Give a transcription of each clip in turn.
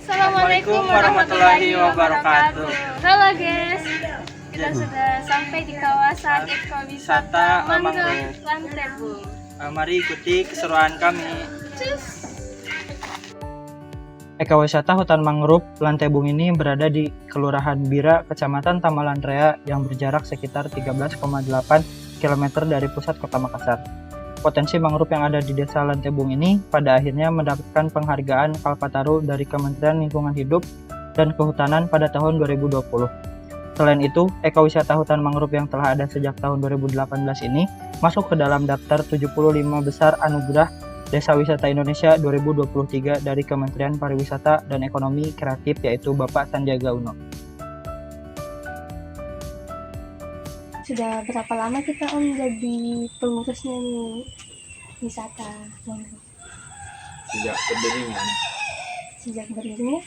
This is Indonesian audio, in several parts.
Assalamualaikum warahmatullahi wabarakatuh. Halo guys, kita sudah sampai di kawasan ekowisata Mangrove Lantebung. Mari ikuti keseruan kami. Cus. Ekowisata Hutan Mangrove Lantebung ini berada di Kelurahan Bira, Kecamatan Tamalan Raya yang berjarak sekitar 13,8 km dari pusat kota Makassar. Potensi mangrove yang ada di Desa Lantebung ini pada akhirnya mendapatkan penghargaan Kalpataru dari Kementerian Lingkungan Hidup dan Kehutanan pada tahun 2020. Selain itu, ekowisata hutan mangrove yang telah ada sejak tahun 2018 ini masuk ke dalam daftar 75 besar anugerah Desa Wisata Indonesia 2023 dari Kementerian Pariwisata dan Ekonomi Kreatif, yaitu Bapak Sandiaga Uno. Sudah berapa lama kita jadi pengurusnya nih wisata mangrove? Sejak berdirinya Sejak berdirinya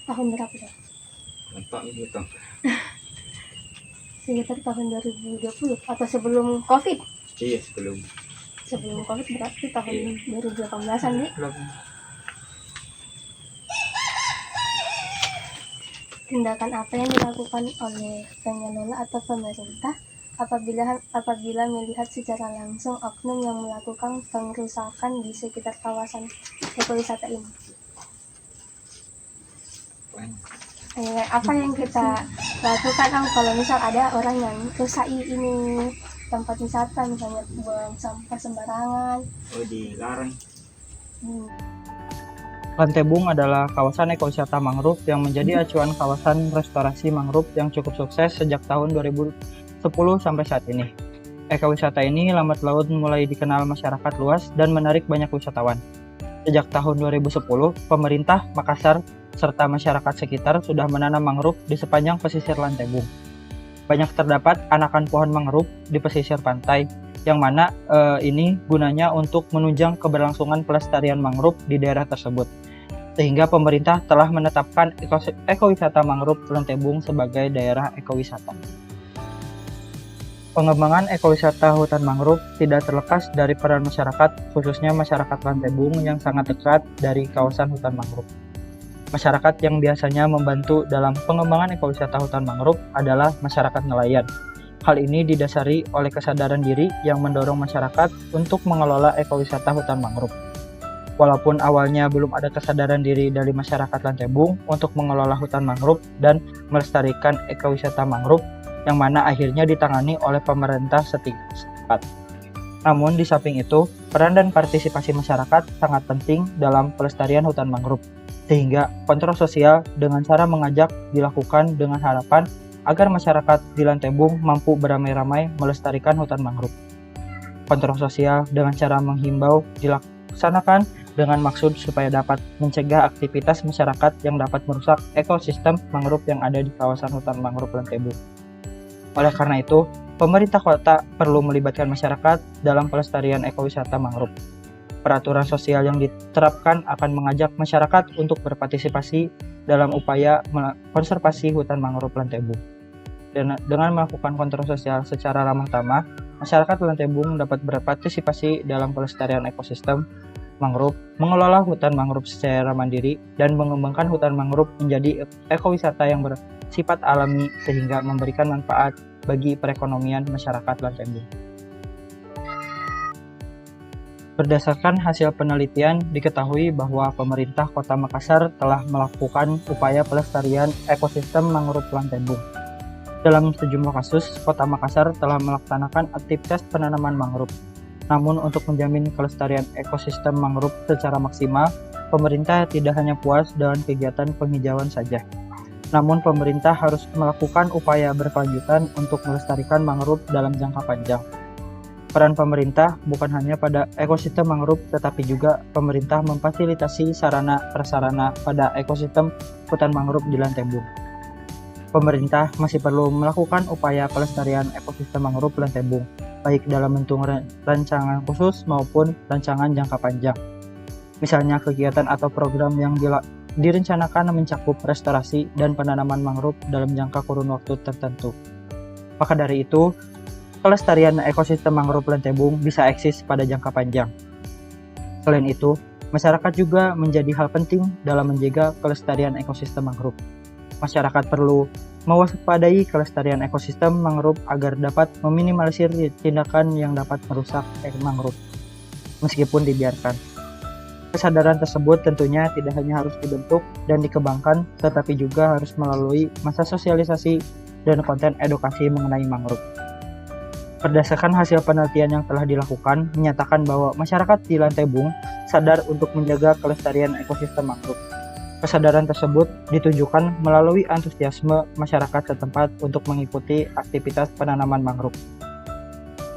tahun berapa ya? nampak gitu. Sekitar tahun 2020 atau sebelum COVID? Iya, Sebelum COVID berarti tahun 2018-an nih. Tindakan apa yang dilakukan oleh pengelola atau pemerintah apabila melihat secara langsung oknum yang melakukan pengerusakan di sekitar kawasan ekowisata ini? Apa yang kita lakukan kalau misal ada orang yang rusai ini tempat wisata, misalnya buang sampah sembarangan? Dilarang. Lantebung adalah kawasan ekowisata mangrove yang menjadi acuan kawasan restorasi mangrove yang cukup sukses sejak tahun 2010 sampai saat ini. Ekowisata ini lambat laun mulai dikenal masyarakat luas dan menarik banyak wisatawan. Sejak tahun 2010, pemerintah Makassar serta masyarakat sekitar sudah menanam mangrove di sepanjang pesisir Lantebung. Banyak terdapat anakan pohon mangrove di pesisir pantai, yang mana ini gunanya untuk menunjang keberlangsungan pelestarian mangrove di daerah tersebut. Sehingga pemerintah telah menetapkan ekowisata mangrove Lantebung sebagai daerah ekowisata. Pengembangan ekowisata hutan mangrove tidak terlepas dari peran masyarakat, khususnya masyarakat Lantebung yang sangat dekat dari kawasan hutan mangrove. Masyarakat yang biasanya membantu dalam pengembangan ekowisata hutan mangrove adalah masyarakat nelayan. Hal ini didasari oleh kesadaran diri yang mendorong masyarakat untuk mengelola ekowisata hutan mangrove. Walaupun awalnya belum ada kesadaran diri dari masyarakat Lantebung untuk mengelola hutan mangrove dan melestarikan ekowisata mangrove, yang mana akhirnya ditangani oleh pemerintah setempat. Namun di samping itu, peran dan partisipasi masyarakat sangat penting dalam pelestarian hutan mangrove, sehingga kontrol sosial dengan cara mengajak dilakukan dengan harapan agar masyarakat di Lantebung mampu beramai-ramai melestarikan hutan mangrove. Kontrol sosial dengan cara menghimbau dilaksanakan dengan maksud supaya dapat mencegah aktivitas masyarakat yang dapat merusak ekosistem mangrove yang ada di kawasan hutan mangrove Lantebung. Oleh karena itu, pemerintah kota perlu melibatkan masyarakat dalam pelestarian ekowisata mangrove. Peraturan sosial yang diterapkan akan mengajak masyarakat untuk berpartisipasi dalam upaya konservasi hutan mangrove Lantebung. Dengan melakukan kontrol sosial secara ramah tamah, masyarakat Lantebung dapat berpartisipasi dalam pelestarian ekosistem mangrove, mengelola hutan mangrove secara mandiri, dan mengembangkan hutan mangrove menjadi ekowisata yang bersifat alami sehingga memberikan manfaat bagi perekonomian masyarakat Lantebung. Berdasarkan hasil penelitian, diketahui bahwa pemerintah Kota Makassar telah melakukan upaya pelestarian ekosistem mangrove Lantebung. Dalam sejumlah kasus, Kota Makassar telah melaksanakan aktivitas penanaman mangrove. Namun untuk menjamin kelestarian ekosistem mangrove secara maksimal, pemerintah tidak hanya puas dengan kegiatan penghijauan saja. Namun pemerintah harus melakukan upaya berkelanjutan untuk melestarikan mangrove dalam jangka panjang. Peran pemerintah bukan hanya pada ekosistem mangrove, tetapi juga pemerintah memfasilitasi sarana-prasarana pada ekosistem hutan mangrove di Lantebung. Pemerintah masih perlu melakukan upaya pelestarian ekosistem mangrove Lantebung, baik dalam bentuk rancangan khusus maupun rancangan jangka panjang. Misalnya kegiatan atau program yang direncanakan mencakup restorasi dan penanaman mangrove dalam jangka kurun waktu tertentu. Maka dari itu, pelestarian ekosistem mangrove Lantebung bisa eksis pada jangka panjang. Selain itu, Masyarakat juga menjadi hal penting dalam menjaga kelestarian ekosistem mangrove. Masyarakat perlu mewaspadai kelestarian ekosistem mangrove agar dapat meminimalisir tindakan yang dapat merusak mangrove meskipun dibiarkan. Kesadaran tersebut tentunya tidak hanya harus dibentuk dan dikembangkan, tetapi juga harus melalui masa sosialisasi dan konten edukasi mengenai mangrove. Berdasarkan hasil penelitian yang telah dilakukan, menyatakan bahwa masyarakat di Lantai Bung sadar untuk menjaga kelestarian ekosistem mangrove. Kesadaran tersebut ditunjukkan melalui antusiasme masyarakat setempat untuk mengikuti aktivitas penanaman mangrove.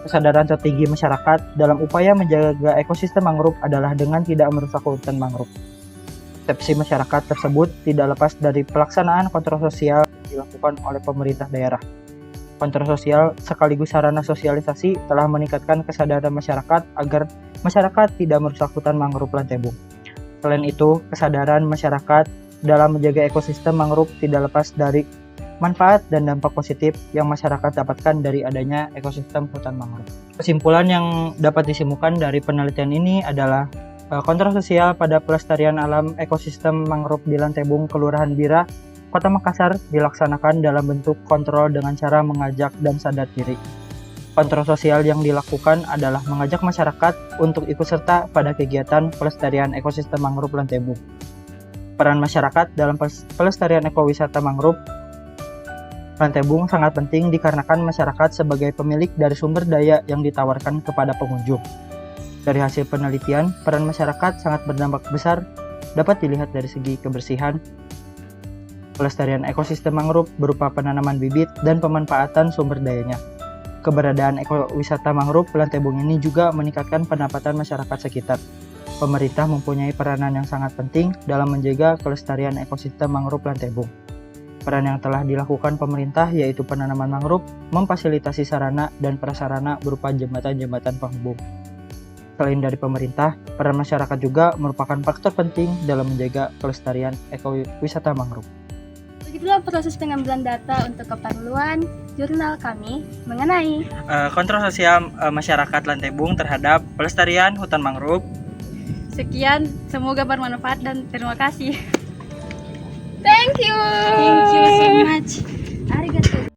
Kesadaran tertinggi masyarakat dalam upaya menjaga ekosistem mangrove adalah dengan tidak merusak hutan mangrove. Persepsi masyarakat tersebut tidak lepas dari pelaksanaan kontrol sosial yang dilakukan oleh pemerintah daerah. Kontrol sosial sekaligus sarana sosialisasi telah meningkatkan kesadaran masyarakat agar masyarakat tidak merusak hutan mangrove Lantai Bung. Selain itu, kesadaran masyarakat dalam menjaga ekosistem mangrove tidak lepas dari manfaat dan dampak positif yang masyarakat dapatkan dari adanya ekosistem hutan mangrove. Kesimpulan yang dapat disimpulkan dari penelitian ini adalah kontrol sosial pada pelestarian alam ekosistem mangrove di Lantai Bung, Kelurahan Bira, Kota Makassar dilaksanakan dalam bentuk kontrol dengan cara mengajak dan sadar diri. Kontrol sosial yang dilakukan adalah mengajak masyarakat untuk ikut serta pada kegiatan pelestarian ekosistem mangrove Lantai Bung. Peran masyarakat dalam pelestarian ekowisata mangrove Lantai Bung sangat penting dikarenakan masyarakat sebagai pemilik dari sumber daya yang ditawarkan kepada pengunjung. Dari hasil penelitian, peran masyarakat sangat berdampak besar dapat dilihat dari segi kebersihan, pelestarian ekosistem mangrove berupa penanaman bibit dan pemanfaatan sumber dayanya. Keberadaan ekowisata mangrove Lantai Bung ini juga meningkatkan pendapatan masyarakat sekitar. Pemerintah mempunyai peranan yang sangat penting dalam menjaga kelestarian ekosistem mangrove Lantai Bung. Peran yang telah dilakukan pemerintah yaitu penanaman mangrove, memfasilitasi sarana dan prasarana berupa jembatan-jembatan penghubung. Selain dari pemerintah, peran masyarakat juga merupakan faktor penting dalam menjaga kelestarian ekowisata mangrove. Begitulah proses pengambilan data untuk keperluan jurnal kami mengenai kontrol sosial masyarakat Lantai Bung terhadap pelestarian hutan mangrove. Sekian, semoga bermanfaat dan terima kasih. Thank you. Thank you so much. Arigatou.